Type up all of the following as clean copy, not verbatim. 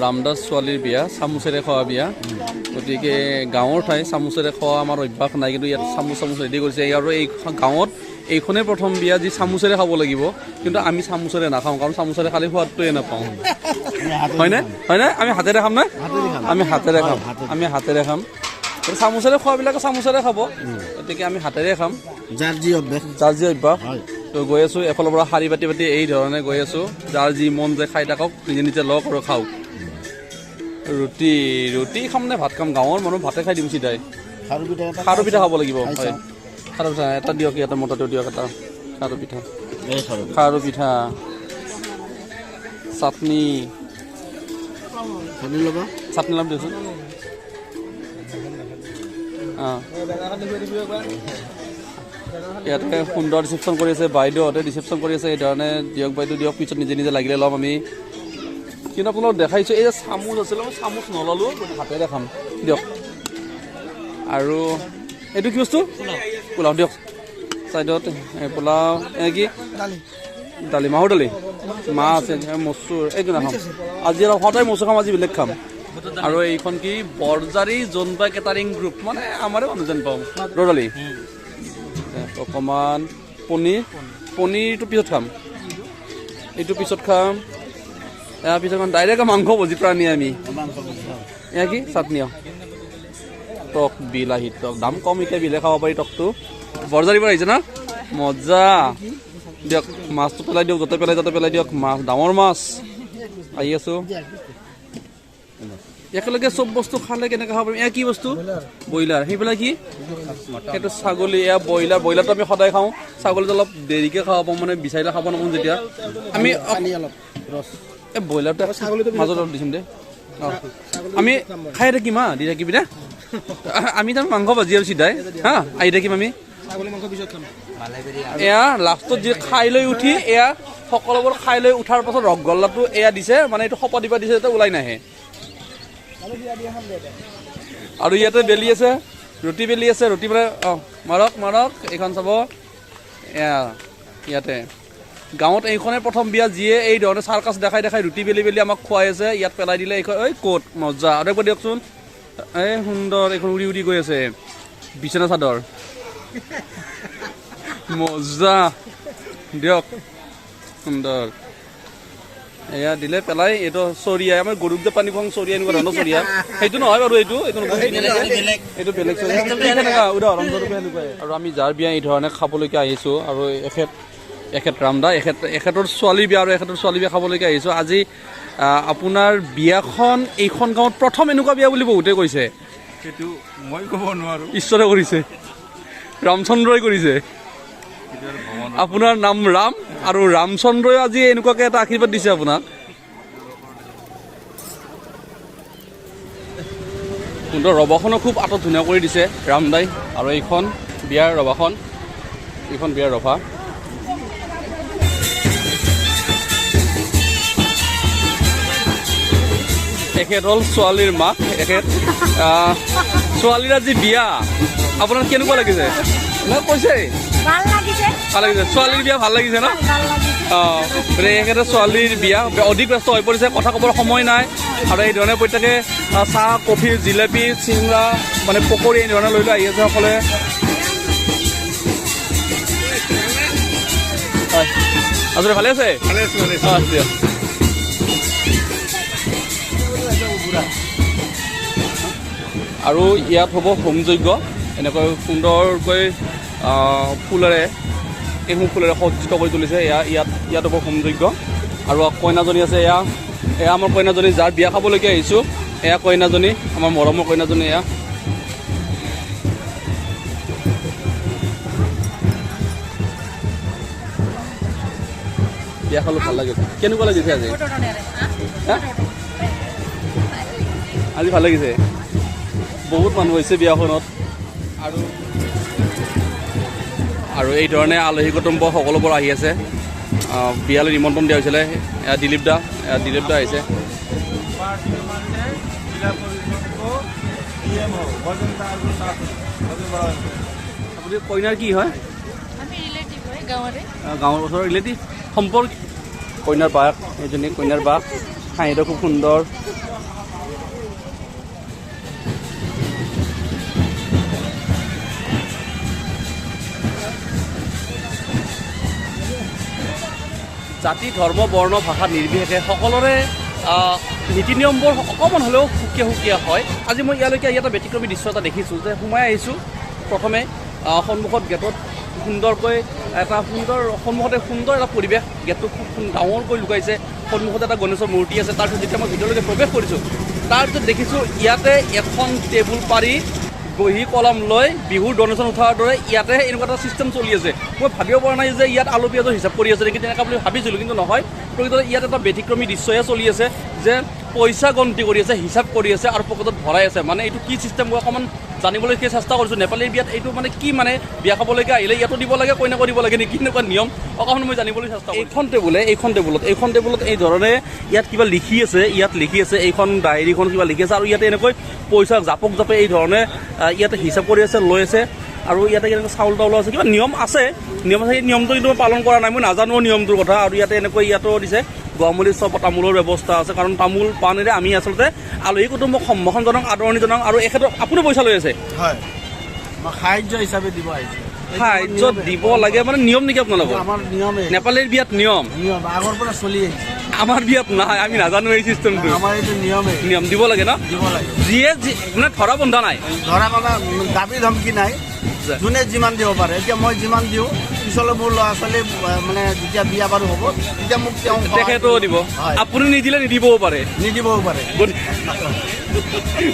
ৰামদাস ছোৱালীৰ বিয়া, চামুচেৰে খোৱা বিয়া। গতিকে গাঁৱৰ ঠাই চামুচেৰে খোৱা আমাৰ অভ্যাস নাই, কিন্তু ইয়াত চামুচ ৰেডি কৰিছে। আৰু এই গাঁৱত এইখনেই প্ৰথম বিয়া যি চামুচেৰে খাব লাগিব, কিন্তু আমি চামুচেৰে নাখাওঁ, কাৰণ চামুচেৰে খালি সোৱাদটোৱে নাপাওঁ। হয়নে হয়নে? আমি হাতেৰে খাম নে? আমি হাতেৰে খাম, আমি হাতেৰে খাম। চামুচেৰে খোৱাবিলাকে চামুচেৰে খাব, গতিকে আমি হাতেৰে খাম, যাৰ যি অভ্যাস। তো গৈ আছোঁ এফালৰ পৰা শাৰী পাতি পাতি এই ধৰণে গৈ আছোঁ। যাৰ যি মন যায় খাই থাকক, নিজে নিজে লওক আৰু খাওক। ৰুটি খাম নে ভাত খাম? গাঁৱৰ মানুহ ভাতে খাই দিম চিধাই। খাৰু পিঠা খাব লাগিব। হয়, খাৰু পিঠা এটা দিয়ক, ইয়াতে মতাটো দিয়ক এটা। খাৰু পিঠা, চাটনি ল'ম দিয়কচোন। ইয়াতে সুন্দৰ ৰিচেপশ্যন কৰি আছে, বাইদেউহঁতে ৰিচেপশ্যন কৰি আছে। এইধৰণে দিয়ক বাইদেউ দিয়ক, পিছত নিজে নিজে লাগিলে ল'ম আমি। কিন্তু আপোনালোকক দেখাইছোঁ এই যে চামুচ আছিলে, মই চামুচ নল'লোঁ, হাতেৰে খাম দিয়ক। আৰু এইটো কি বস্তু? পোলাও দিয়ক ছাইডত। পোলাও কি দালি, মাহৰ দালি, মাছ আছে, মচুৰ, এইটো নাখাম আজি। অলপ সদায় মচুৰ খাম, আজি বেলেগ খাম। আৰু এইখন কি বৰজাৰী জোনবা কেটাৰিং গ্ৰুপ, মানে আমাৰে মানুহ যেন পাওঁ। ৰদালি অকণমান পনীৰটো পিছত খাম, এইটো পিছত খাম। ইয়াৰ পিছত ডাইৰেক্ট মাংস ভজি প্ৰাণী আমি। এয়া কি চাটনি, টক বিলাহী টক, দাম কম এতিয়া, বিলাহী খাব পাৰি টকটো। বৰজাৰীৰ পৰা আহিছে না, মজা দিয়ক। মাছটো পেলাই দিয়ক, য'তে পেলাই দিয়ক। মাছ ডাঙৰ মাছ আহি আছোঁ। একেলগে চব বস্তু খালে কেনেকৈ খাব পাৰিম? এয়া কি বস্তু? ব্ৰইলাৰ। সেইবিলাক কি? সেইটো ছাগলী। এয়া ব্ৰইলাৰটো আমি সদায় খাওঁ, ছাগলীটো অলপ দেৰিকৈ খাব পাওঁ, মানে বিচাৰিলে খাব নাপাওঁ যেতিয়া আমি। এই ব্ৰইলাৰটো মাজত অলপ দিছোঁ দে, আমি খাই থাকিম হা, দি থাকিবি দে। আমি তাৰ মাংস ভাজি আৰু চিধাই হা আহি থাকিম আমি। এয়া লাষ্টত যি খাই লৈ উঠি, এয়া সকলোবোৰ খাই লৈ উঠাৰ পাছত ৰসগোল্লাটো এয়া দিছে, মানে এইটো সপা দিবা দিছে, যাতে ওলাই নাহে। আৰু ইয়াতে বেলি আছে, ৰুটি বেলি আছে, ৰুটি মানে মাৰক এইখন চাব। এয়া ইয়াতে গাঁৱত এইখনে প্ৰথম বিয়া, যিয়ে এই ধৰণে চাৰ্কাছ দেখাই ৰুটি বেলি আমাক খুৱাই আছে। ইয়াত পেলাই দিলে এইখন, এই ক'ত মজা। আৰু একবাৰ দিয়কচোন, এই সুন্দৰ, এইখন উৰি গৈ আছে। বিচনা চাদৰ মজা দিয়ক, সুন্দৰ। এয়া দিলে পেলাই। এইটো চৰিয়া, আমাৰ গৰুক যে পানী খুৱাওঁ চৰিয়া, এনেকুৱা ধৰণৰ চৰিয়া। সেইটো নহয় বাৰু, এইটো বেলেগ চৰিয়া, উদাহৰণস্বৰূপে সেনেকুৱাই। আৰু আমি যাৰ বিয়া এই ধৰণে খাবলৈকে আহিছোঁ, আৰু এখেত ৰামদা, এখেতৰ ছোৱালীৰ বিয়া, আৰু এখেতৰ ছোৱালী বিয়া খাবলৈকে আহিছোঁ আজি। আপোনাৰ বিয়াখন এইখন গাঁৱত প্ৰথম এনেকুৱা বিয়া বুলি বহুতে কৈছে। সেইটো মই ক'ব নোৱাৰোঁ, ঈশ্বৰে কৰিছে, ৰামচন্দ্ৰই কৰিছে। আপোনাৰ নাম ৰাম, আৰু ৰামচন্দ্ৰই আজি এনেকুৱাকে এটা আশীৰ্বাদ দিছে আপোনাক। সুন্দৰ ৰভাখনো খুব আঁতৰত ধুনীয়া কৰি দিছে ৰামদাই। আৰু এইখন বিয়াৰ ৰভাখন, এইখন বিয়াৰ ৰভা। এখেত হ'ল ছোৱালীৰ মাক। ছোৱালীৰ আজি বিয়া, আপোনাৰ কেনেকুৱা লাগিছে? কৈছে ভাল লাগিছে। ছোৱালীৰ বিয়া ভাল লাগিছে ন? এখেতে ছোৱালীৰ বিয়া অধিক ব্যস্ত হৈ পৰিছে, কথা ক'বৰ সময় নাই। আৰু এই ধৰণে প্ৰত্যেকে চাহ, কফি, জিলেপি, চিংৰা, মানে পকৰি এই ধৰণে লৈ আহি আছে সকলোৱে। হয়, আজৰি ভালে আছে? দিয়ক। আৰু ইয়াত হ'ব হোম যজ্ঞ, এনেকৈ সুন্দৰকৈ ফুলেৰে, এইসমূহ ফুলেৰে সজ্জিত কৰি তুলিছে। ইয়াত হ'ব হোম যজ্ঞ। আৰু কইনাজনী আছে, এয়া আমাৰ কইনাজনী, যাৰ বিয়া খাবলৈকে আহিছোঁ। এয়া কইনাজনী, আমাৰ মৰমৰ কইনাজনী। এয়া বিয়া খালোঁ, ভাল লাগিছে। কেনেকুৱা লাগিছে আজি? আজি ভাল লাগিছে, বহুত মানুহ হৈছে বিয়াখনত। আৰু এই ধৰণে আলহী কুটুম্ব সকলোবোৰ আহি আছে। বিয়ালৈ নিমন্ত্ৰণ দিয়া হৈছিলে। দিলীপ দা আহিছে। আপুনি কইনাৰ কি হয়? গাঁৱৰ ওচৰৰ ৰিলেটিভ সম্পৰ্ক। কইনাৰ বাক, এইজনী কইনাৰ বাক। ঠাইটো খুব সুন্দৰ। জাতি ধৰ্ম বৰ্ণ ভাষা নিৰ্বিশেষে সকলোৰে নীতি নিয়মবোৰ অকণমান হ'লেও সুকীয়া সুকীয়া হয়। আজি মই ইয়ালৈকে এটা ব্যতিক্ৰমী দৃশ্য এটা দেখিছোঁ যে সোমাই আহিছোঁ প্ৰথমে সন্মুখত গেটত সুন্দৰকৈ এটা সন্মুখতে সুন্দৰ এটা পৰিৱেশ, গেটটো খুব ডাঙৰকৈ লুকাইছে, সন্মুখতে এটা গণেশৰ মূৰ্তি আছে। তাৰপিছত যেতিয়া মই ভিতৰলৈকে প্ৰৱেশ কৰিছোঁ তাৰপিছত দেখিছোঁ ইয়াতে এখন টেবুল পাৰি বহি কলম লৈ বিহুৰ ডনেশ্যন উঠাৰ দৰে ইয়াতে এনেকুৱা এটা ছিষ্টেম চলি আছে। মই ভাবিব পৰা নাই যে ইয়াত আলু পিঁয়াজৰ হিচাপ কৰি আছে নেকি, তেনেকুৱা বুলি ভাবিছিলোঁ, কিন্তু নহয়। প্ৰকৃততে ইয়াত এটা ব্যতিক্ৰমী দৃশ্যহে চলি আছে যে পইচা গন্তি কৰি আছে, হিচাপ কৰি আছে আৰু পকেটত ভৰাই আছে। মানে এইটো কি ছিষ্টেম মই অকণমান জানিবলৈ চেষ্টা কৰিছোঁ। নেপালীৰ বিয়াত এইটো মানে কি, মানে বিয়া খাবলৈকে আহিলে ইয়াতো দিব লাগে, কইনাকো দিব লাগে নেকি, এনেকুৱা নিয়ম অকণমান মই জানিবলৈ চেষ্টা কৰিছোঁ। এইখন টেবুলত এই ধৰণে ইয়াত কিবা লিখি আছে, এইখন ডায়েৰীখন কিবা লিখি আছে আৰু ইয়াতে এনেকৈ পইচা জাপক জাপে এই ধৰণে ইয়াতে হিচাপ কৰি আছে, লৈ আছে। আৰু ইয়াতে কেনেকৈ চাউল তাউলো আছে, কিবা নিয়ম আছে। সেই নিয়মটো কিন্তু মই পালন কৰা নাই, মই নাজানো নিয়মটোৰ কথা। আৰু ইয়াতে এনেকৈ ইয়াতো দিছে গুৱামুলিৰ চব তামোলৰ ব্যৱস্থা আছে, কাৰণ তামোল পাণেৰে আমি আচলতে আলহী কুটুম্বক সম্ভাষণ জনাওঁ, আদৰণি জনাওঁ। আৰু এখেতক আপুনি পইচা লৈ আছে? হয়, সাহায্য হিচাপে দিব আহিছে। সাহায্য দিব লাগে মানে নিয়ম নেকি আপোনালোকৰ? আমাৰ নিয়মে, নেপালীৰ বিয়াত নিয়ম আগৰ পৰা চলি আহিছে। আমাৰ বিয়াত নাই, আমি নাজানো এই চিষ্টেমটো। আমাৰ এইটো নিয়ম দিব লাগে ন, দিব লাগে। যিয়ে মানে ধৰা বন্ধা নাই, ধৰা বন্ধা দাবী ধমকি নাই, যোনে যিমান দিব পাৰে। এতিয়া মই যিমান দিওঁ, পিছলৈ মোৰ ল'ৰা ছোৱালী মানে যেতিয়া বিয়া বাৰু হ'ব তেতিয়া মোক তেখেতেও দিব। আপুনি নিদিলে নিদিবও পাৰে।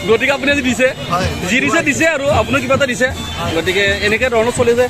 গতিকে আপুনি আজি দিছে, যি দিছে আৰু আপুনি কিবা এটা দিছে। গতিকে এনেকৈ ধৰণৰ চলি আছে।